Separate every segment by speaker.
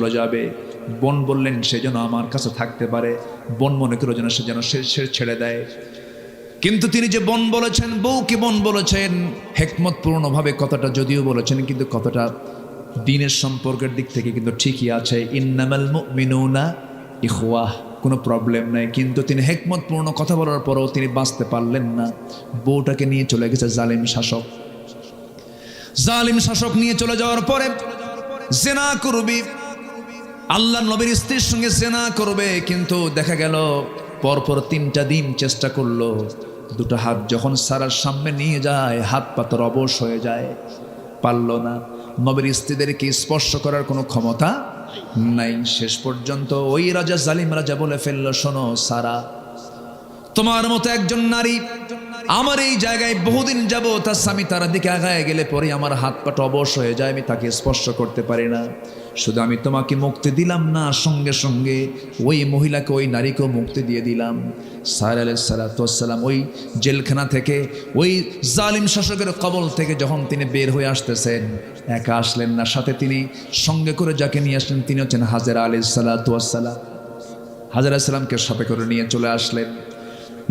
Speaker 1: চলে যাবে। বোন বললেন সে যেন আমার কাছে থাকতে পারে, বোন মনে করে যেন সে ছেড়ে দেয়। কিন্তু তিনি যে বোন বলেছেন, বউকে বোন বলেছেন, হেকমতপূর্ণভাবে কথাটা যদিও বলেছেন, কিন্তু কথাটা দিনের সম্পর্কের দিক থেকে কিন্তু ঠিকই আছে। ইন্নামাল মুমিনুনা ইখওয়াহ, কোনো প্রবলেম নাই। কিন্তু তিনি হেকমতপূর্ণ কথা বলার পরেও তিনি বাঁচতে পারলেন না। বউটাকে নিয়ে চলে গেছে জালিম শাসক। জালিম শাসক নিয়ে চলে যাওয়ার পরে জেনা করবি, আল্লাহ নবীর স্ত্রীর সঙ্গে জেনা করবে। কিন্তু দেখা গেল পরপর 3টা দিন চেষ্টা করলো। দুটো হাত যখন সারার সামনে নিয়ে যায়, হাত পাতার অবশ হয়ে যায়, পারল না। নবীর স্ত্রীদেরকে স্পর্শ করার কোনো ক্ষমতা নাই। শেষ পর্যন্ত ওই রাজা, জালিম রাজা বলে ফেললো, শোনো সারা, তোমার মতো একজন নারী আমার এই জায়গায় বহুদিন যাব, তার স্বামী তার দিকে আগায় গেলে পরে আমার হাত পাটা অবশ হয়ে যায়, আমি তাকে স্পর্শ করতে পারি না। শুধু আমি তোমাকে মুক্তি দিলাম না, সঙ্গে সঙ্গে ওই মহিলাকে, ওই নারীকেও মুক্তি দিয়ে দিলাম। সাহেব আলাইহিস সালাতু ওয়াস সালাম ওই জেলখানা থেকে, ওই জালিম শাসকের কবল থেকে যখন তিনি বের হয়ে আসতেছেন, একা আসলেন না, সাথে তিনি সঙ্গে করে যাকে নিয়ে আসলেন তিনি হচ্ছেন হাজেরা আলাইহিস সালাতু ওয়াস সালাম। হাজেরা আলাইহিস সালামকে সাথে করে নিয়ে চলে আসলেন,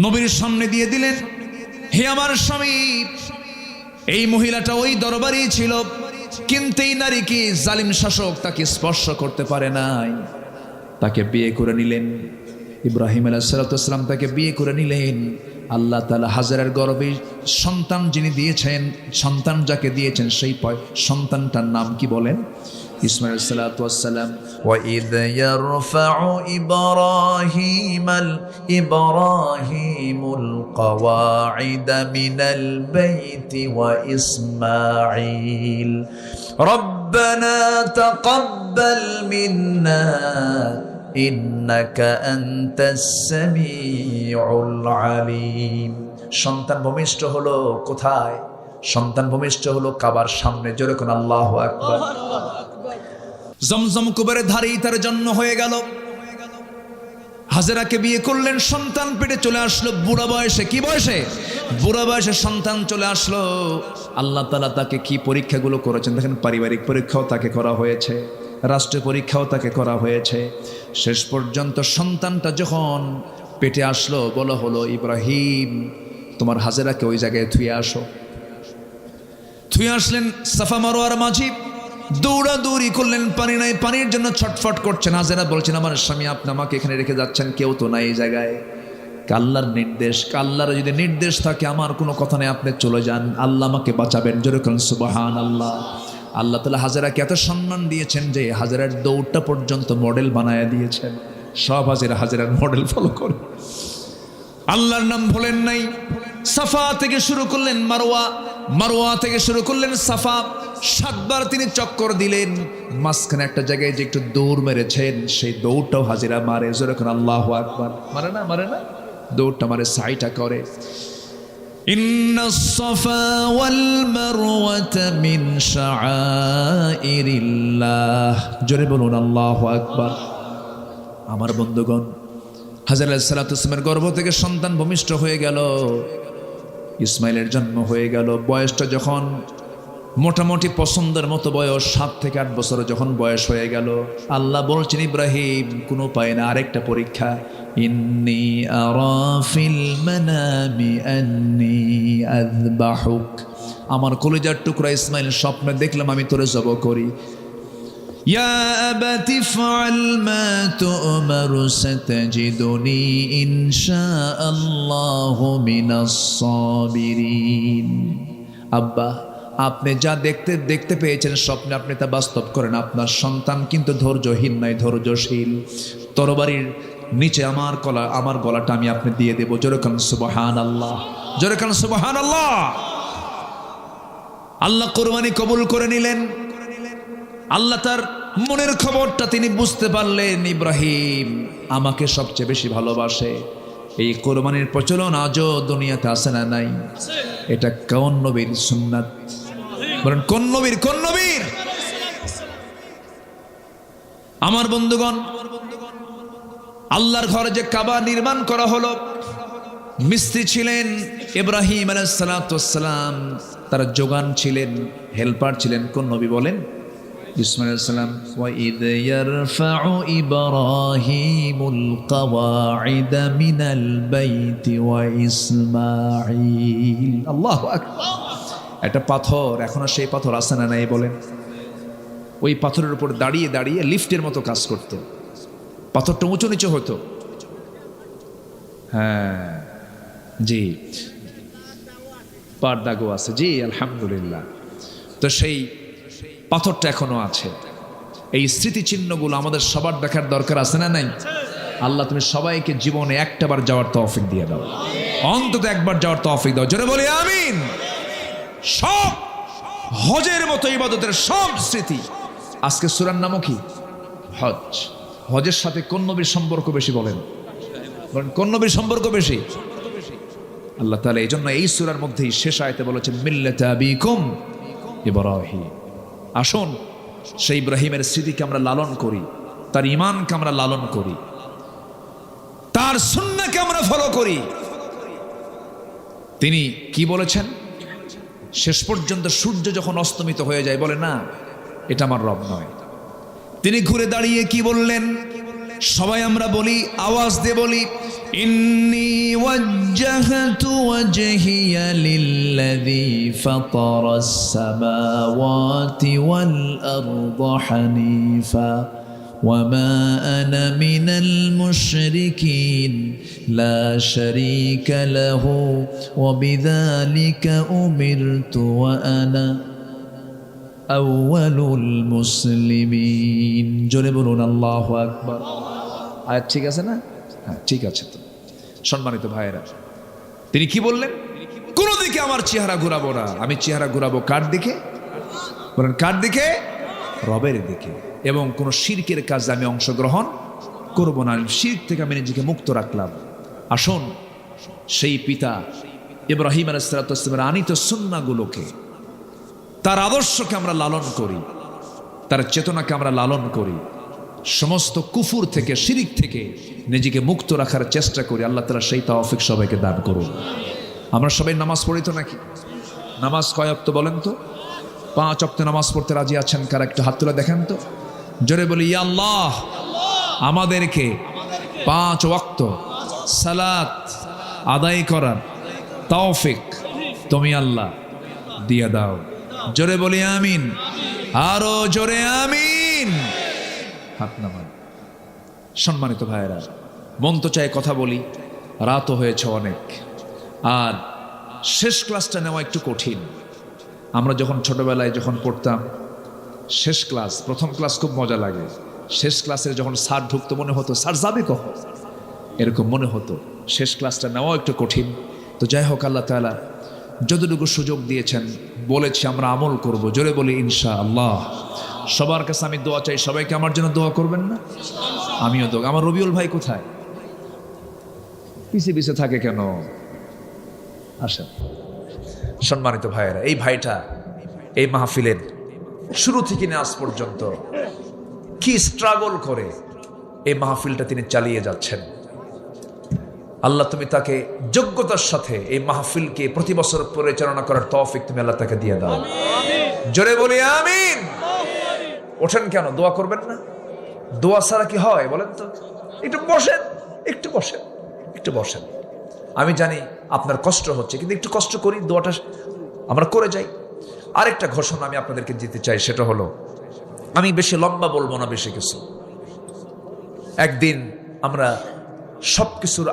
Speaker 1: নবীর সামনে দিয়ে দিলেন, হে আমার স্বামী, এই মহিলাটা ওই দরবারই ছিল, কিন্তু এই নারী কি জালিম শাসক তাকে স্পর্শ করতে পারে নাই, তাকে বিয়ে করে নিলেন। ইব্রাহিম আলাইহিস সালাম তাকে বিয়ে করে নিলেন। আল্লাহ তাআলা হাজেরার গর্ভে সন্তান যিনি দিয়েছেন, সন্তান যাকে দিয়েছেন, সেই সন্তানটার নাম কি বলেন? ইসমাঈল আলাইহিস সালাতু ওয়াস সালাম। ওয়া ইয ইয়ারফাউ ইব্রাহিমুল কওয়াইদা মিনাল বাইতি ওয়া ইসমাঈল রব্বানা তাকাব্বাল মিন্না ইন্নাকা আনতাস সামিউল আলিম। সন্তান ভূমিষ্ঠ হলো কোথায়? সন্তান ভূমিষ্ঠ হলো কাবার সামনে। জোরে কোন আল্লাহু আকবার। জমজম কুবরের ধারেই তার জন্ম হয়ে গেল। হাজেরাকে বিয়ে করলেন, সন্তান পেটে চলে আসলো বুড়া বয়সে। কি বয়সে? বুড়া বয়সে সন্তান চলে আসলো। আল্লাহ তাআলা তাকে কি পরীক্ষাগুলো করেছেন দেখেন। পারিবারিক পরীক্ষাও তাকে করা হয়েছে, রাষ্ট্রীয় পরীক্ষাও তাকে করা হয়েছে। শেষ পর্যন্ত সন্তানটা যখন পেটে আসলো, বলা হলো, ইব্রাহিম তোমার হাজেরাকে ওই জায়গায় থুয়ে আসো। থুয়ে আসলেন সাফা মারওয়ার মাঝি, দৌড়াদৌড়ি করলেন, পানি নাই, পানির জন্য ছটফট করছেন। হাজেরা বলছেন, আমার স্বামী আপনি আমাকে এখানে রেখে যাচ্ছেন, কেউ তো নাই এই জায়গায়। আল্লাহর নির্দেশ, আল্লাহর যদি নির্দেশ থাকে আমার কোনো কথা নেই, আপনি চলে যান, আল্লাহ আমাকে বাঁচাবেন। জোরে বলুন সুবহানাল্লাহ। আল্লাহ তাআলা হাজেরাকে এত সম্মান দিয়েছেন যে হাজেরার দৌড়টা পর্যন্ত মডেল বানায়া দিয়েছেন। সব হাজেরার মডেল ফলো করে। আল্লাহর নাম ভোলেন নাই। সাফা থেকে শুরু করলেন মারওয়া, মারওয়া থেকে শুরু করলেন সাফা। 7 বার তিনি চক্কর দিলেন। মাঝখানে একটা জায়গায় যে একটু দৌড় মেরেছেন, সেই দৌড়টাও হাজেরা মারে। জোরে করে আল্লাহু আকবার। মারে না? মারে না? দৌড়টা মারে, সাইটা করে। ইন্নাস সাফা ওয়াল মারওয়াতা মিন শাআইরিল্লাহ। জোরে বলুন আল্লাহু আকবার। আমার বন্ধুগণ, হাজেরা আলাইহিস সালাতু ওয়াস সালামের গর্ভ থেকে সন্তান ভূমিষ্ঠ হয়ে গেল, ইসমাইলের জন্ম হয়ে গেল। বয়সটা যখন মোটামুটি পছন্দের মতো বয়স, 7 থেকে 8 বছর যখন বয়স হয়ে গেল, আল্লাহ বলছেন, ইব্রাহিম কোনো উপায় না, আরেকটা পরীক্ষা। ইন্নী আরা ফিল মানামি আন্নী আযবাহুক। আমার কলিজার টুকরা ইসমাইল, স্বপ্নে দেখলাম আমি তোরে জবাই করি। ইয়া আবাতি ফাআল মা তু'মারু সাতাজিদুনি ইনশাআল্লাহু মিনাস সাবিরিন। আব্বা, আপনি যা দেখতে পেয়েছেন স্বপ্নে, আপনি তা বাস্তব করেন। আপনার সন্তান কিন্তু ধৈর্যহীন নয়, ধৈর্যশীল। তরবারির নিচে আমার গলাটা আমি আপনি দিয়ে দেব। জোরে কান সুবহানাল্লাহ, জোরে কান সুবহানাল্লাহ। আল্লাহ কুরবানি কবুল করে নিলেন। আল্লাহ তার মনের খবরটা তিনি বুঝতে পারলেন, ইব্রাহিম আমাকে সবচেয়ে বেশি ভালোবাসে। এই কোরবানির প্রচলন আজও দুনিয়াতে আছে না নাই? এটা কোন নবীর সুন্নাত? বলেন কোন নবীর? কোন নবীর? আমার বন্ধুগণ, আল্লাহর ঘরে যে কাবা নির্মাণ করা হলো, মিস্ত্রি ছিলেন ইব্রাহিম আলাইহিস সালাম, তারা যোগান ছিলেন, হেল্পার ছিলেন কোন নবী বলেন? ইসমাঈল আলাইহিস সালাম ওয়া ইদ ইয়ারফাউ ইব্রাহিমুল কওয়াইদা মিনাল বাইতি ওয়া ইসমাঈল। আল্লাহু আকবার। একটা পাথর, এখনো সেই পাথর আছে না নাই বলেন? ওই পাথরের উপর দাঁড়িয়ে দাঁড়িয়ে লিফটের মতো কাজ করত, পাথরটা উঁচু নিচু হতো। হ্যাঁ জি, পার দাগও আছে, জি আলহামদুলিল্লাহ। তো সেই পাথরটা এখনো আছে। এই স্মৃতিচিহ্নগুলো আমাদের সবার দেখার দরকার আছে না নাই? আল্লাহ তুমি সবাইকে জীবনে একটাবার যাওয়ার তৌফিক দিয়ে দাও, অন্তত একবার যাওয়ার তৌফিক দাও। জোরে বলি আমিন। সব হজের মতো ইবাদতের সব স্মৃতি। আজকে সূরার নামও কি? হজ। হজের সাথে কোন নবীর সম্পর্ক বেশি বলেন? কোন নবীর সম্পর্ক বেশি? আল্লাহ তাআলা এই জন্য এই সূরার মধ্যেই শেষ আয়াতে বলেছেন মিল্লাতা আবিকুম ইব্রাহিম। আসুন সেই ইব্রাহিমের স্মৃতিকে আমরা লালন করি, তার ঈমানকে আমরা লালন করি, তার সুন্নাহকে আমরা ফলো করি। তিনি কি বলেছেন? শেষ পর্যন্ত সূর্য যখন অস্তমিত হয়ে যায় বলে না এটা আমার রব নয়। তিনি ঘুরে দাঁড়িয়ে কি বললেন? সবাই আমরা বলি, আওয়াজ দিয়ে বলি, ইন্নী ওয়াজ্জাহতু ওয়াজহিয়া লিল্লাযী ফাতারাস সামাওয়াতি ওয়াল আরদা হানিফা ওয়ামা আনা মিনাল মুশরিকিন লা শারীকা লাহু ওয়া বিযালিকা উমিরতু ওয়া আনা আউয়ালুল মুসলিমিন। জোরে বলুন আল্লাহু আকবার। আয়াত ঠিক আছে না? হ্যাঁ ঠিক আছে। তো সম্মানিত ভাইয়েরা, তিনি কি বললেন? কোন দিকে আমার চেহারা ঘুরাবো না। আমি চেহারা ঘুরাবো কার দিকে? বলেন কার দিকে? রবের দিকে। এবং কোন শিরকের কাজে আমি অংশগ্রহণ করব না। শিরক থেকে আমি নিজেকে মুক্ত রাখলাম। আসুন সেই পিতা ইব্রাহিম আলাইহিস সালামের আনিত সুন্নাহগুলোকে, তার আদর্শকে আমরা লালন করি, তার চেতনাকে আমরা লালন করি, সমস্ত কুফুর থেকে, শিরিক থেকে নিজেকে মুক্ত রাখার চেষ্টা করি। আল্লাহ তাআলা সেই তৌফিক সবাইকে দান করুন। আমরা সবাই নামাজ পড়ি তো নাকি? নামাজ কয় ওয়াক্ত বলেন তো? 5 ওয়াক্ত নামাজ পড়তে রাজি আছেন কারা? একটু হাত তুলে দেখেন তো। জোরে বলি ইয়া আল্লাহ, আমাদেরকে 5 ওয়াক্ত সালাত আদায় করার তৌফিক তুমি আল্লাহ দিয়ে দাও। জোরে বলি আমিন। আরো জোরে আমিন। হাত নামান। সম্মানিত ভাইয়েরা, মন তো চায় কথা বলি, রাতও হয়েছে অনেক, আর শেষ ক্লাসটা নেওয়া একটু কঠিন। আমরা যখন ছোটবেলায় যখন পড়তাম শেষ ক্লাস, প্রথম ক্লাস খুব মজা লাগে। শেষ ক্লাসের যখন স্যার ঢুকতো মনে হতো স্যার যাবে কখন, এরকম মনে হতো। শেষ ক্লাসটা নেওয়া একটু কঠিন। তো যাই হোক, আল্লাহ তাআলা যতটুকু সুযোগ দিয়েছেন বলেছি আমরা আমল করব। জোরে বলি ইনশাআল্লাহ। সবার কাছে আমি দোয়া চাই, সবাইকে আমার জন্য দোয়া করবেন না? আমিও দোয়া। আমার রবিউল ভাই কোথায়? পিছে থাকে কেন? আসেন। সম্মানিত ভাইয়েরা, এই ভাইটা এই মাহফিলের শুরু থেকে আজ পর্যন্ত কি স্ট্রাগল করে এই মাহফিলটা তিনি চালিয়ে যাচ্ছেন। আল্লাহ তুমি তাকে যোগ্যতার সাথে এই মাহফিলকে প্রতি বছর পরিচালনা করার তৌফিক তুমি আল্লাহ তাকে দিয়ে দাও। জোরে বলি আমিন। ওঠেন কেন? দোয়া করবেন না? দোয়া ছাড়া কি হয় বলেন তো? একটু বসেন, একটু বসেন, একটু বসেন। আমি জানি আপনার কষ্ট হচ্ছে, কিন্তু একটু কষ্ট করি, দোয়াটা আমরা করে যাই। আরেকটা ঘোষণা আমি আপনাদেরকে দিতে চাই, সেটা হলো, আমি বেশি লম্বা বলবো না, বেশি কিছু। একদিন আমরা সবকিছুর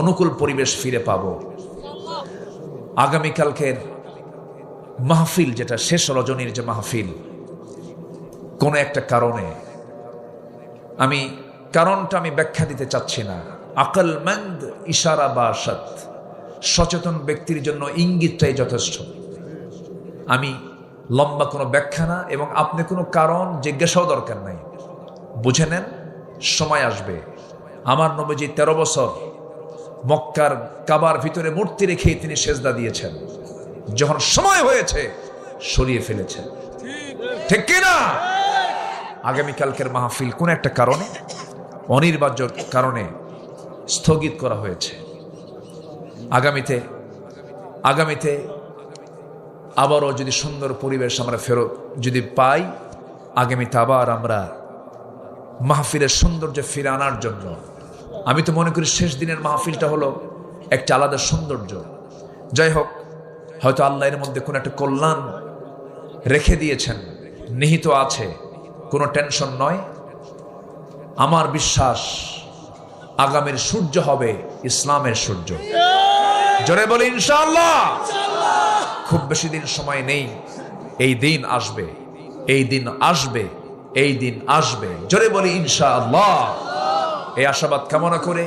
Speaker 1: অনুকূল পরিবেশ ফিরে পাব। আগামীকালকের মাহফিল, যেটা শেষ রজনীর যে মাহফিল, কোন একটা কারণে, আমি কারণটা আমি ব্যাখ্যা দিতে চাচ্ছি না। আকলমন্দ ইশারা বাসাত, সচেতন ব্যক্তির জন্য ইঙ্গিতটাই যথেষ্ট। আমি লম্বা কোনো ব্যাখ্যা না, এবং আপনি কোনো কারণ জিজ্ঞাসাও দরকার নাই। বুঝে নেন, সময় আসবে। আমার নবীজি 13 বছর মক্কার কাবার ভিতরে মূর্তি রেখে তিনি সেজদা দিয়েছেন। যখন সময় হয়েছে সরিয়ে ফেলেছেন, ঠিক কিনা? আগামীকালকের মাহফিল কোন একটা কারণে, অনির্বার্য কারণে স্থগিত করা হয়েছে। আগামীতে আবারও যদি সুন্দর পরিবেশ আমরা ফেরত যদি পাই, আগামীতে আবার আমরা মাহফিলের সৌন্দর্য ফিরে আনার জন্য, আমি তো মনে করি শেষ দিনের মাহফিলটা হলো একটা আলাদা সৌন্দর্য। যাই হোক, হয়তো আল্লাহ এর মধ্যে কোনো একটা কল্যাণ রেখে দিয়েছেন, নিহিত আছে, কোনো টেনশন নয়। আমার বিশ্বাস আগামীর সূর্য হবে ইসলামের সূর্য। জোরে বলি ইনশাআল্লাহ। খুব বেশি দিন সময় নেই, এই দিন আসবে, এই দিন আসবে, এই দিন আসবে। জোরে বলি ইনশাআল্লাহ। এই আশাবাদ কামনা করে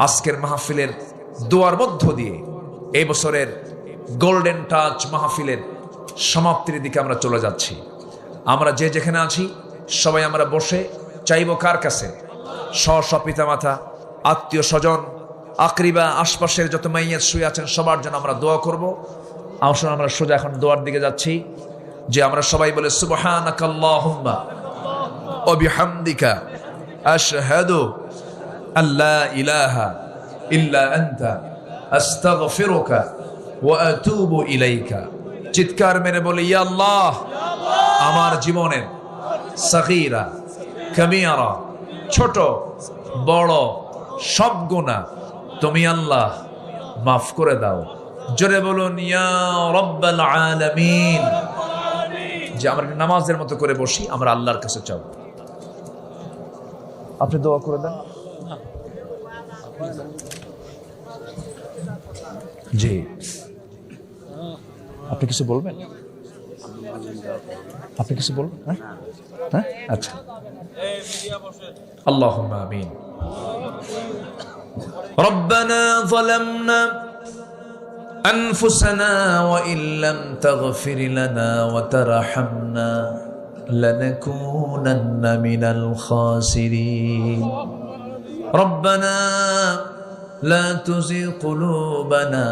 Speaker 1: আজকের মাহফিলের দোয়ার মধ্য দিয়ে এই বছরের গোল্ডেন টাচ মাহফিলের সমাপ্তির দিকে আমরা চলে যাচ্ছি। আমরা যে যেখানে আছি সবাই আমরা বসে চাইব কার কাছে? স্ব পিতামাতা, আত্মীয় স্বজন, আকরিবা, আশপাশের যত মাইয়াত শুয়ে আছেন সবার জন্য আমরা দোয়া করব। আসলে আমরা সোজা এখন দোয়ার দিকে যাচ্ছি, যে আমরা সবাই বলে সুবহানাকাল্লাহুম্মা ওয়া বিহামদিকা আশহাদু আল্লা ইলাহা ইল্লা আনতা আস্তাগফিরুকা ওয়া আতুবু ইলাইকা। চিৎকার মেরে বলি, ইয়া আল্লাহ, আমার জীবনের সাগীরা কাবীরা, ছোট বড় সব গুনাহ তুমি আল্লাহ মাফ করে দাও। জোরে বলুন ইয়া রাব্বাল আলামিন। যে আমরা নামাজের মতো করে বসি, আমরা আল্লাহর কাছে চাও। আপনি দোয়া করে দেন। জি, আপনি কিছু বলবেন? আপনি কিছু বলবেন? হ্যাঁ হ্যাঁ, আচ্ছা। আল্লাহুম্মা আমিন। রব্বানা যালামনা أنفسنا وإن لم تغفر لنا وترحمنا لنكونن من الخاسرين ربنا لا تزغ قلوبنا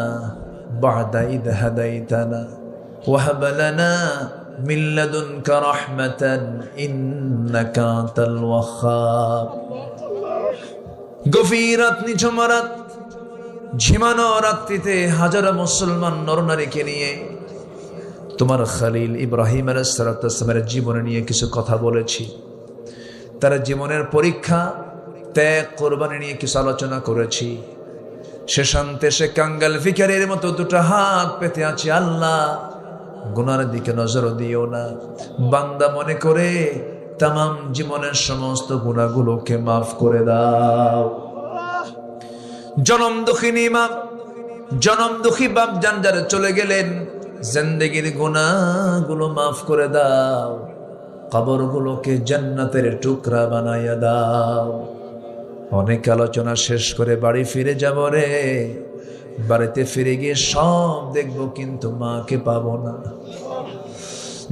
Speaker 1: بعد إذ هديتنا وهب لنا من لدنك رحمة إنك أنت الوهاب গভীরাত নিঝুমারাত ঝিমানো রাত্রিতে হাজারো মুসলমান নরনারীকে নিয়ে তোমার খলিল ইব্রাহিম আলাইহিস সালামের জীবনে নিয়ে কিছু কথা বলেছি। তার জীবনের পরীক্ষা, ত্যাগ, কোরবানি নিয়ে কিছু আলোচনা করেছি। শেষান্তে সে কাঙ্গাল ভিখারির মতো দুটো হাত পেতে আছে। আল্লাহ, গুনার দিকে নজর দিও না। বান্দা মনে করে তামাম জীবনের সমস্ত গুনাহগুলোকে মাফ করে দাও। জনম দুঃখিনী মা, জনম দুঃখী বাপ জান যারা চলে গেলেন, জিন্দেগির গুনাহগুলো মাফ করে দাও। কবরগুলোকে জান্নাতের টুকরা বানাইয়া দাও। অনেক আলোচনা শেষ করে বাড়ি ফিরে যাব রে। বাড়িতে ফিরে গিয়ে সব দেখব, কিন্তু মাকে পাবো না।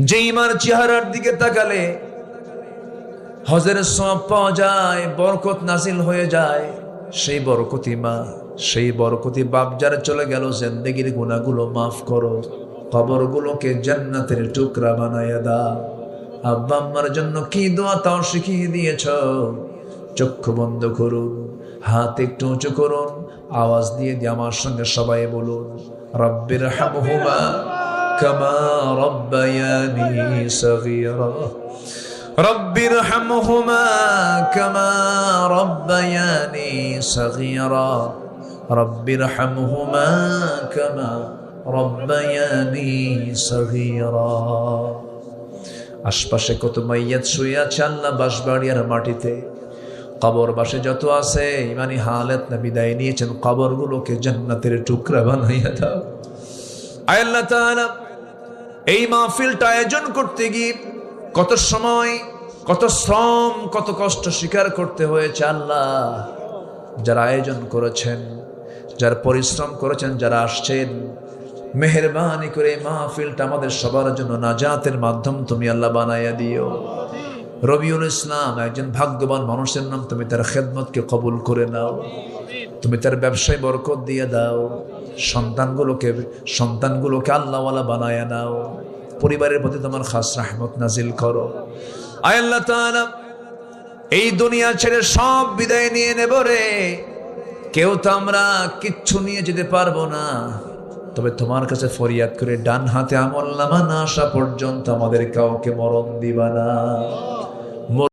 Speaker 1: যেই মার চেহারার দিকে তাকালে হজের সওয়াব পাওয়া যায়, বরকত নাজিল হয়ে যায়, সেই বরকতি মা, সেই বরকতি বাপ যারা চলে গেল, জিন্দেগির গুনাহগুলো মাফ করো, কবরগুলোকে জান্নাতের টুকরা বানাইয়া দাও। আব্বা আম্মার জন্য কি দোয়া তাও শিখিয়ে দিয়েছ। চক্ষু বন্ধ করুন, হাত একটু উঁচু করুন, আওয়াজ দিয়ে আমার সঙ্গে সবাই বলুন, রব্বির হামহুমা কামা রব্বায়ানি সগীরা। রব্বির হামহুমা কামা রব্বায়ানি সগীরা। রব্বির হামহুমা কামা রব্বায়ানি সগীরা। আশপাশে কত মাইয়াত শুয়ে আছে আল্লাহ বাঁশবাড়িয়ার মাটিতে। কবর বাসে যত আছে ইমানি হালাত না বিদায় নিয়েছেন, কবরগুলোকে জান্নাতের টুকরা বানাইয়া দাও। আল্লাহ তাআলা, এই মাহফিলটা আয়োজন করতে গিয়ে কত সময়, কত শ্রম, কত কষ্ট স্বীকার করতে হয়েছে। আল্লাহ, যারা আয়োজন করেছেন, যারা পরিশ্রম করেছেন, যারা আসছেন, মেহেরবানি করে এই মাহফিলটা আমাদের সবার জন্য নাজাতের মাধ্যম তুমি আল্লাহ বানাইয়া দিও। রবিউল ইসলাম একজন ভাগ্যবান মানুষের নাম, তুমি তার খেদমতকে কবুল করে নাও। তুমি তার ব্যবসায় বরকত দিয়ে দাও। সন্তানগুলোকে আল্লাহওয়ালা বানায়া নাও। পরিবারের প্রতি তোমার খাস রহমত নাজিল করো। আয় আল্লাহ তাআলা, এই দুনিয়া ছেড়ে সব বিদায় নিয়ে নেব রে। কেউ তো আমরা কিচ্ছু নিয়ে যেতে পারবো না। তবে তোমার কাছে ফরিয়াদ করে ডান হাতে আমল নামা না আসা পর্যন্ত আমাদের কাউকে মরণ দিবা না।